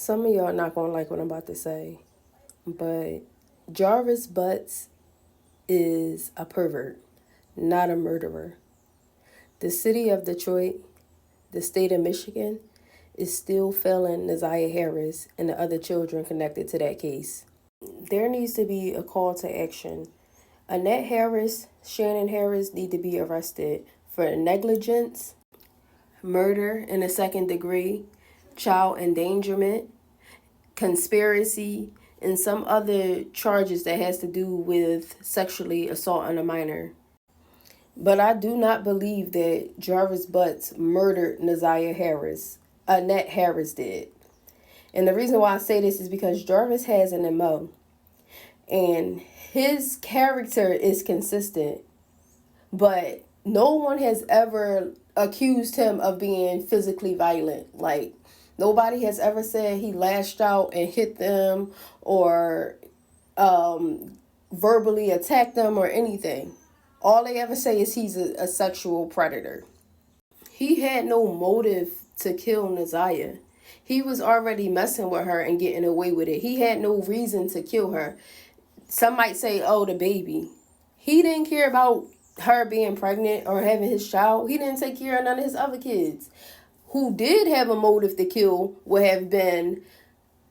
Some of y'all not gonna like what I'm about to say, but Jarvis Butts is a pervert, not a murderer. The city of Detroit, the state of Michigan, is still failing Naziah Harris and the other children connected to that case. There needs to be a call to action. Annette Harris, Shannon Harris need to be arrested for negligence, murder in the second degree, child endangerment, conspiracy, and some other charges that has to do with sexually assault on a minor. But I do not believe that Jarvis Butts murdered Naziah Harris. Annette Harris did. And the reason why I say this is because Jarvis has an MO. And his character is consistent. But no one has ever accused him of being physically violent. Like, nobody has ever said he lashed out and hit them or verbally attacked them or anything. All they ever say is he's a sexual predator. He had no motive to kill Naziah. He was already messing with her and getting away with it. He had no reason to kill her. Some might say, oh, the baby. He didn't care about her being pregnant or having his child. He didn't take care of none of his other kids. Who did have a motive to kill would have been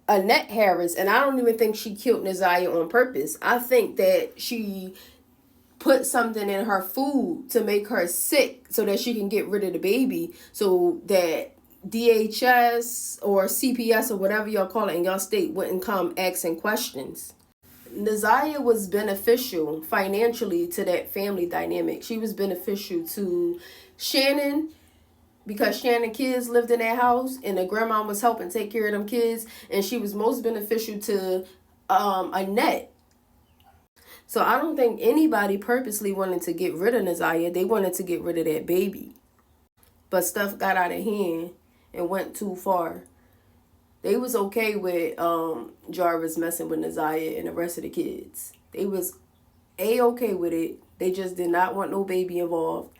Annette Harris. And I don't even think she killed Naziah on purpose. I think that she put something in her food to make her sick so that she can get rid of the baby, so that DHS or CPS or whatever y'all call it in y'all state wouldn't come asking questions. Naziah was beneficial financially to that family dynamic. She was beneficial to Shannon because Shannon kids lived in that house and the grandma was helping take care of them kids, and she was most beneficial to Annette. So I don't think anybody purposely wanted to get rid of Naziah. They wanted to get rid of that baby. But stuff got out of hand and went too far. They was okay with Jarvis messing with Naziah and the rest of the kids. They was A-okay with it. They just did not want no baby involved.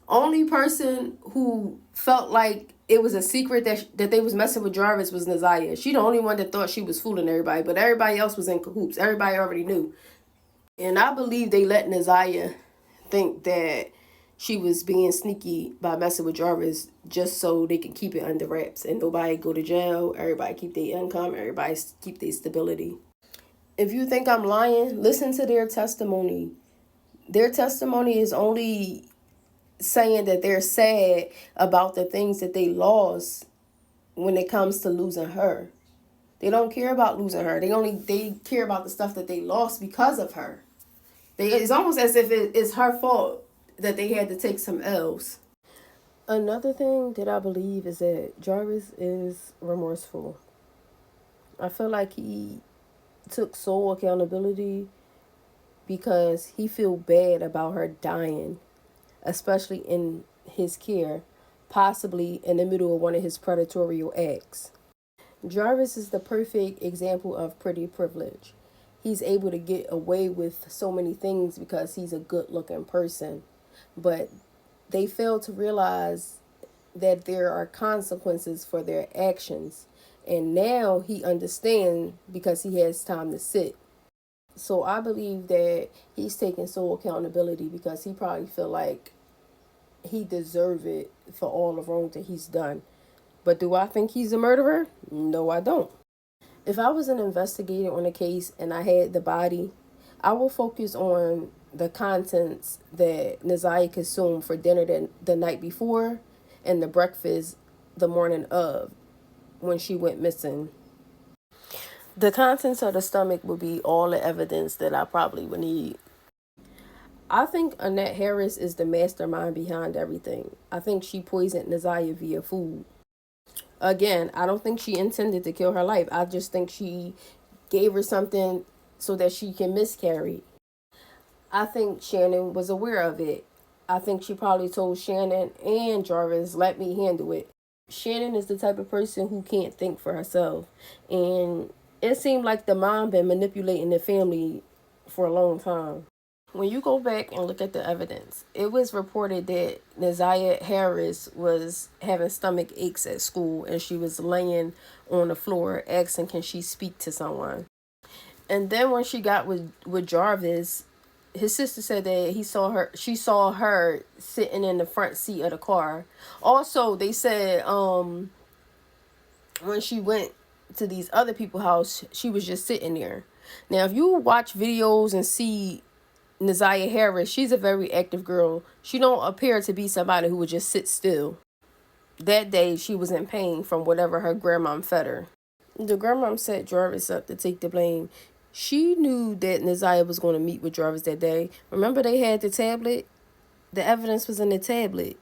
Only person who felt like it was a secret that they was messing with Jarvis was Naziah. She the only one that thought she was fooling everybody, but everybody else was in cahoots. Everybody already knew. And I believe they let Naziah think that she was being sneaky by messing with Jarvis just so they can keep it under wraps and nobody go to jail, everybody keep their income, everybody keep their stability. If you think I'm lying, listen to their testimony. Their testimony is only saying that they're sad about the things that they lost when it comes to losing her. They don't care about losing her. They care about the stuff that they lost because of her. It's almost as if it's her fault that they had to take some L's. Another thing that I believe is that Jarvis is remorseful. I feel like he took sole accountability because he feel bad about her dying, especially in his care, possibly in the middle of one of his predatory acts. Jarvis is the perfect example of pretty privilege. He's able to get away with so many things because he's a good looking person. But they fail to realize that there are consequences for their actions. And now he understands because he has time to sit. So I believe that he's taking sole accountability because he probably feel like he deserve it for all the wrong that he's done. But do I think he's a murderer? No, I don't. If I was an investigator on a case and I had the body, I will focus on the contents that Naziah consumed for dinner the night before and the breakfast the morning of when she went missing. The contents of the stomach would be all the evidence that I probably would need. I think Annette Harris is the mastermind behind everything. I think she poisoned Naziah via food. Again, I don't think she intended to kill her life. I just think she gave her something so that she can miscarry. I think Shannon was aware of it. I think she probably told Shannon and Jarvis, let me handle it. Shannon is the type of person who can't think for herself. And it seemed like the mom been manipulating the family for a long time. When you go back and look at the evidence, it was reported that Naziah Harris was having stomach aches at school and she was laying on the floor asking, can she speak to someone? And then when she got with Jarvis, his sister said that she saw her sitting in the front seat of the car. Also, they said when she went to these other people's house, she was just sitting there. Now, if you watch videos and see Naziah Harris, she's a very active girl. She don't appear to be somebody who would just sit still. That day, she was in pain from whatever her grandmom fed her. The grandmom set Jarvis up to take the blame. She knew that Naziah was going to meet with Jarvis that day. Remember they had the tablet? The evidence was in the tablet.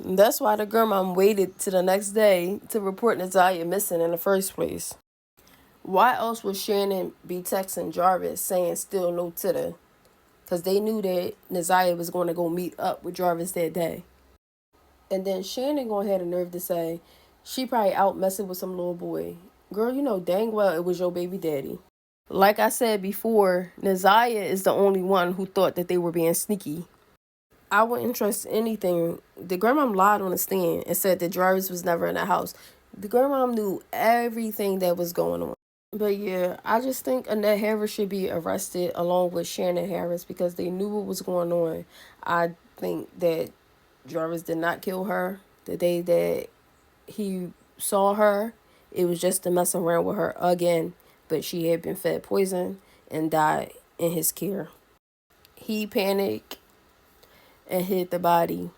That's why the grandmom waited to the next day to report Naziah missing in the first place. Why else would Shannon be texting Jarvis saying still no titter? Because they knew that Naziah was going to go meet up with Jarvis that day. And then Shannon gonna have the nerve to say she probably out messing with some little boy. Girl, you know dang well it was your baby daddy. Like I said before, Naziah is the only one who thought that they were being sneaky. I wouldn't trust anything. The grandmom lied on the stand and said that Jarvis was never in the house. The grandmom knew everything that was going on. But yeah, I just think Annette Harris should be arrested along with Shannon Harris because they knew what was going on. I think that Jarvis did not kill her. The day that he saw her, it was just to mess around with her again. But she had been fed poison and died in his care. He panicked and hid the body.